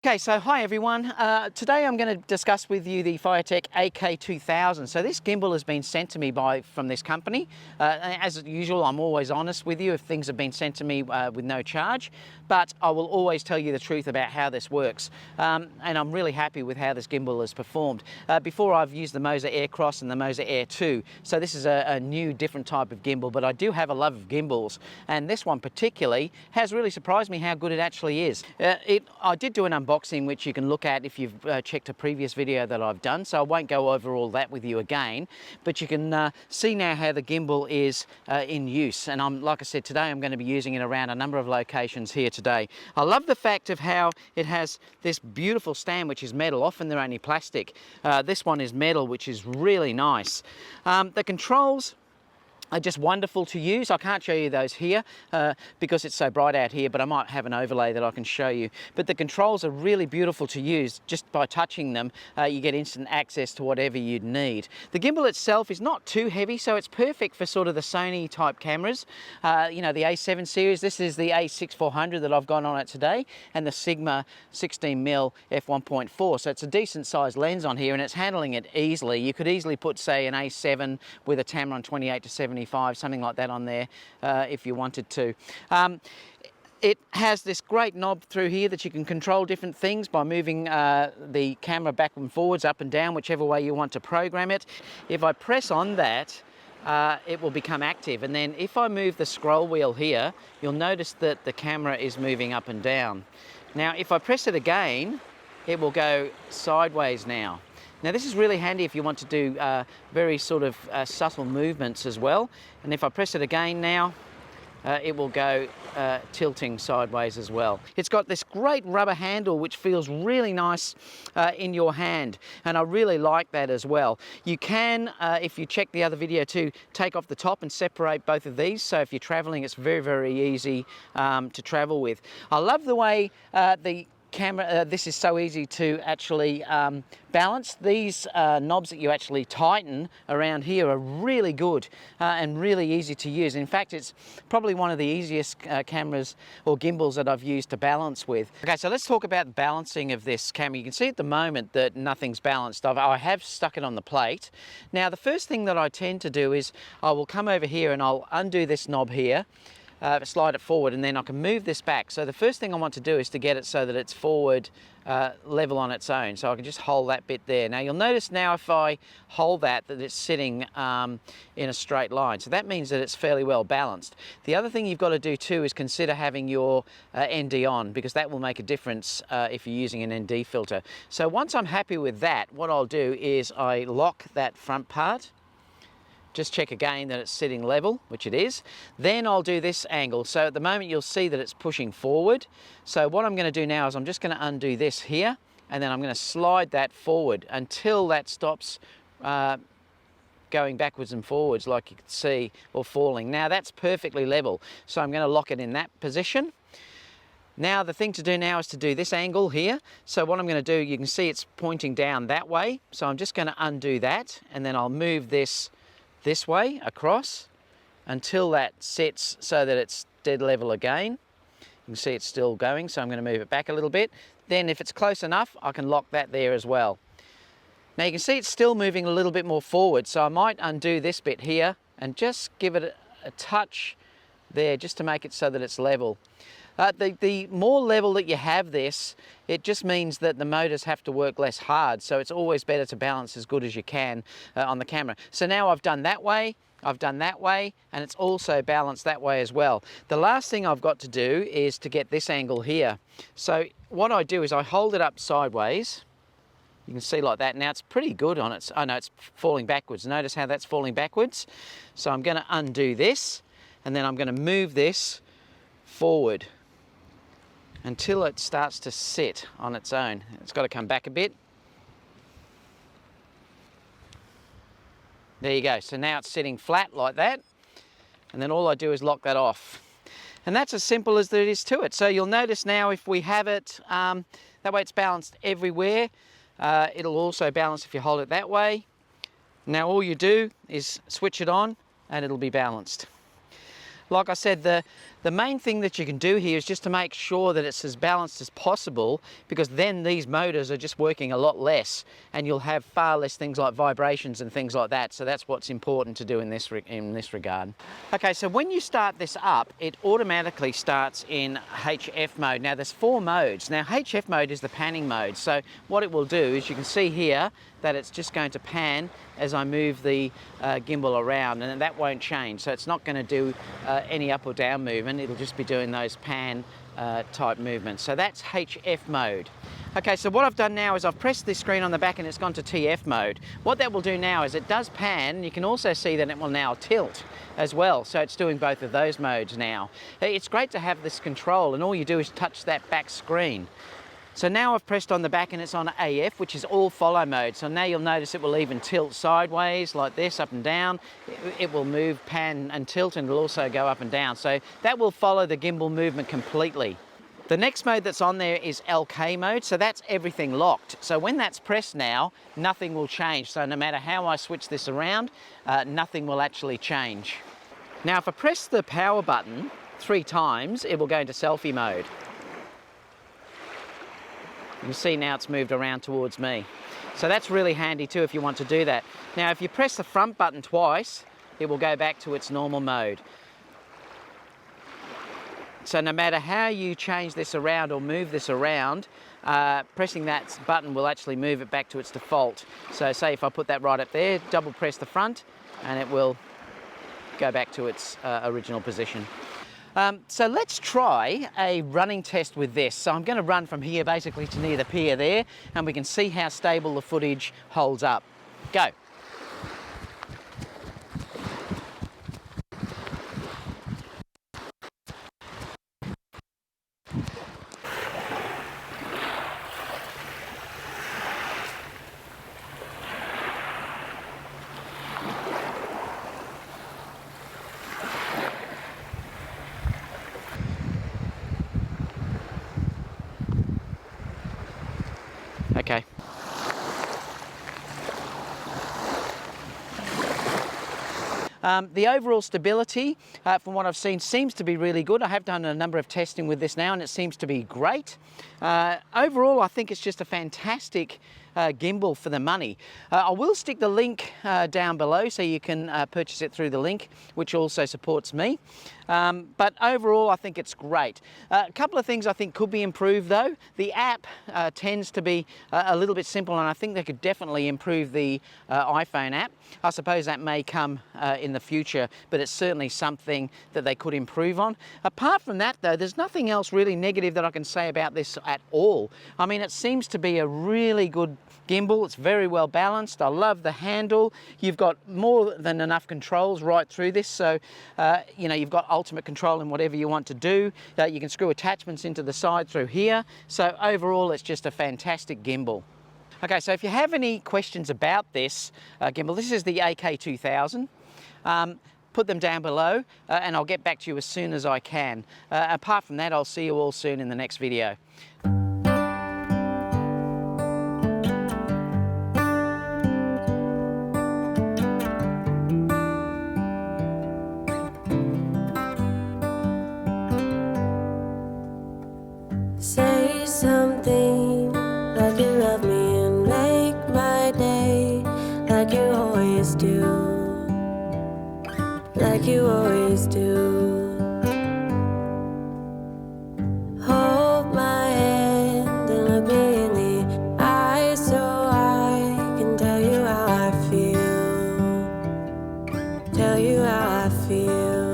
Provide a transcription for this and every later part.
Okay, so hi everyone. Today I'm going to discuss with you the FeiyuTech AK2000. So this gimbal has been sent to me from this company. As usual, I'm always honest with you if things have been sent to me with no charge, but I will always tell you the truth about how this works. And I'm really happy with how this gimbal has performed. Before I've used the Moza Air Cross and the Moza Air 2, so this is a new, different type of gimbal, but I do have a love of gimbals, and this one particularly has really surprised me how good it actually is. I did do an unboxing which you can look at if you've checked a previous video that I've done, so I won't go over all that with you again, but you can see now how the gimbal is in use. And like I said, today I'm going to be using it around a number of locations here today. I love the fact of how it has this beautiful stand which is metal. Often they're only plastic. This one is metal, which is really nice. The controls are just wonderful to use. I can't show you those here because it's so bright out here, but I might have an overlay that I can show you. But the controls are really beautiful to use. Just by touching them, you get instant access to whatever you'd need. The gimbal itself is not too heavy, so it's perfect for sort of the Sony type cameras. You know, the A7 series. This is the a6400 that I've got on it today, and the Sigma 16mm f1.4. So it's a decent sized lens on here, and it's handling it easily. You could easily put, say, an A7 with a Tamron 28-70, something like that on there if you wanted to. It has this great knob through here that you can control different things by moving the camera back and forwards, up and down, whichever way you want to program it. If I press on that, it will become active, and then if I move the scroll wheel here, you'll notice that the camera is moving up and down. Now if I press it again, it will go sideways now. Now this is really handy if you want to do very sort of subtle movements as well. And if I press it again now, it will go tilting sideways as well. It's got this great rubber handle which feels really nice in your hand, and I really like that as well. You can, if you check the other video too, take off the top and separate both of these, so if you're traveling it's very, very easy to travel with. I love the way the camera, this is so easy to actually balance. These knobs that you actually tighten around here are really good and really easy to use. In fact, it's probably one of the easiest cameras or gimbals that I've used to balance with. Okay, so let's talk about balancing of this camera. You can see at the moment that nothing's balanced. I have stuck it on the plate. Now the first thing that I tend to do is I will come over here and I'll undo this knob here, slide it forward, and then I can move this back. So the first thing I want to do is to get it so that it's forward level on its own. So I can just hold that bit there. Now you'll notice now if I hold that it's sitting in a straight line. So that means that it's fairly well balanced. The other thing you've got to do too is consider having your ND on, because that will make a difference if you're using an ND filter. So once I'm happy with that, what I'll do is I lock that front part. Just check again that it's sitting level, which it is. Then I'll do this angle. So at the moment you'll see that it's pushing forward. So what I'm going to do now is I'm just going to undo this here, and then I'm going to slide that forward until that stops going backwards and forwards like you can see, or falling. Now that's perfectly level. So I'm going to lock it in that position. Now the thing to do now is to do this angle here. So what I'm going to do, you can see it's pointing down that way. So I'm just going to undo that, and then I'll move this way across until that sits so that it's dead level again. You can see it's still going, so I'm going to move it back a little bit. Then if it's close enough, I can lock that there as well. Now you can see it's still moving a little bit more forward, so I might undo this bit here and just give it a touch there just to make it so that it's level. The more level that you have this, it just means that the motors have to work less hard, so it's always better to balance as good as you can on the camera. So now I've done that way, I've done that way, and it's also balanced that way as well. The last thing I've got to do is to get this angle here. So what I do is I hold it up sideways. You can see like that. Now it's pretty good on it. Oh no, it's falling backwards. Notice how that's falling backwards. So I'm going to undo this, and then I'm going to move this forward until it starts to sit on its own. It's got to come back a bit. There you go. So now it's sitting flat like that, and then all I do is lock that off. And that's as simple as there is to it. So you'll notice now if we have it, that way it's balanced everywhere. It'll also balance if you hold it that way. Now all you do is switch it on and it'll be balanced. Like I said, the main thing that you can do here is just to make sure that it's as balanced as possible, because then these motors are just working a lot less and you'll have far less things like vibrations and things like that. So that's what's important to do in this regard. Okay, so when you start this up, it automatically starts in HF mode. Now there's 4 modes. Now HF mode is the panning mode. So what it will do is, you can see here that it's just going to pan as I move the gimbal around, and that won't change. So it's not going to do any up or down movement. It'll just be doing those pan type movements. So that's HF mode. Okay, so what I've done now is I've pressed this screen on the back and it's gone to TF mode. What that will do now is it does pan. You can also see that it will now tilt as well. So it's doing both of those modes now. It's great to have this control, and all you do is touch that back screen. So now I've pressed on the back and it's on AF, which is all follow mode. So now you'll notice it will even tilt sideways like this, up and down. It will move, pan and tilt, and it'll also go up and down. So that will follow the gimbal movement completely. The next mode that's on there is LK mode, so that's everything locked. So when that's pressed now, nothing will change. So no matter how I switch this around, nothing will actually change. Now if I press the power button 3 times, it will go into selfie mode. You can see now it's moved around towards me. So that's really handy too if you want to do that. Now if you press the front button twice, it will go back to its normal mode. So no matter how you change this around or move this around, pressing that button will actually move it back to its default. So say if I put that right up there, double press the front, and it will go back to its original position. So let's try a running test with this. So I'm going to run from here basically to near the pier there, and we can see how stable the footage holds up. Go. Okay. The overall stability, from what I've seen, seems to be really good. I have done a number of testing with this now and it seems to be great. Overall, I think it's just a fantastic gimbal for the money. I will stick the link down below so you can purchase it through the link, which also supports me. But overall, I think it's great. A couple of things I think could be improved though. The app tends to be a little bit simple, and I think they could definitely improve the iPhone app. I suppose that may come in the future, but it's certainly something that they could improve on. Apart from that though, there's nothing else really negative that I can say about this at all. I mean, it seems to be a really good gimbal. It's very well balanced. I love the handle. You've got more than enough controls right through this, so you know, you've got ultimate control in whatever you want to do. You can screw attachments into the side through here. So overall, it's just a fantastic gimbal. Okay, so if you have any questions about this gimbal, this is the AK2000. Put them down below and I'll get back to you as soon as I can. Apart from that, I'll see you all soon in the next video. Say something like you love me and make my day, like you always do, like you always do. Hold my hand and look me in the eye so I can tell you how I feel, tell you how I feel.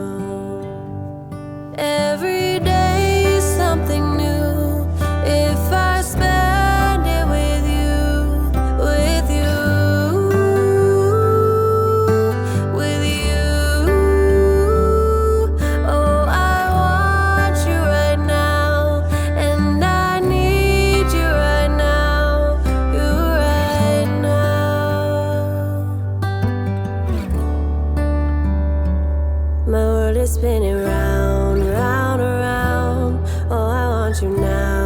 Every day something new. If I spend it with you, with you, with you. Oh, I want you right now, and I need you right now, you right now. My world is spinning round, round, around. Oh, I want you now.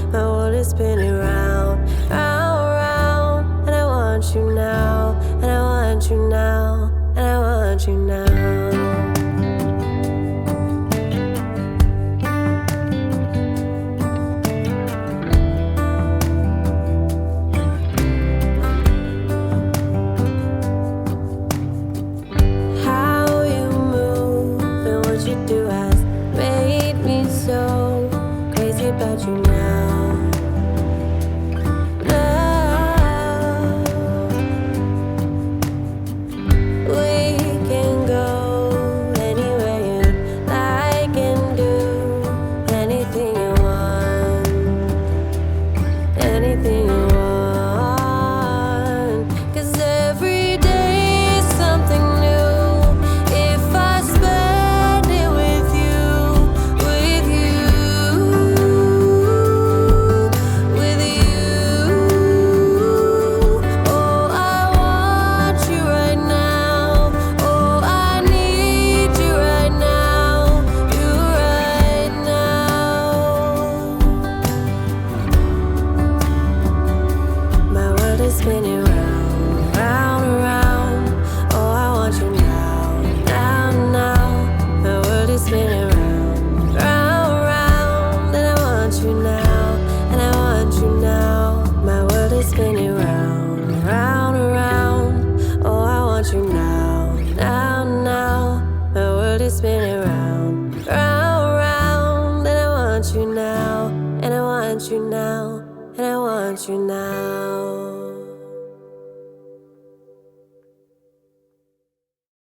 My world is spinning round, round, round, and I want you now, and I want you now, and I want you now. now. Now we can go anywhere you like and do anything you want, anything you want. 'Cause every day is something new. If I spend it with you, with you, with you. Oh, I want you right now. Oh, I need you right now. You right now. My world is spinning round, round, around. Oh, I want you now, now, now. My world is spinning round, round, round. And I want you now, and I want you now. My world is spinning round, round, around. Oh, I want you now, now, now. My world is spinning round, round, round. And I want you now, and I want you now, and I want you now.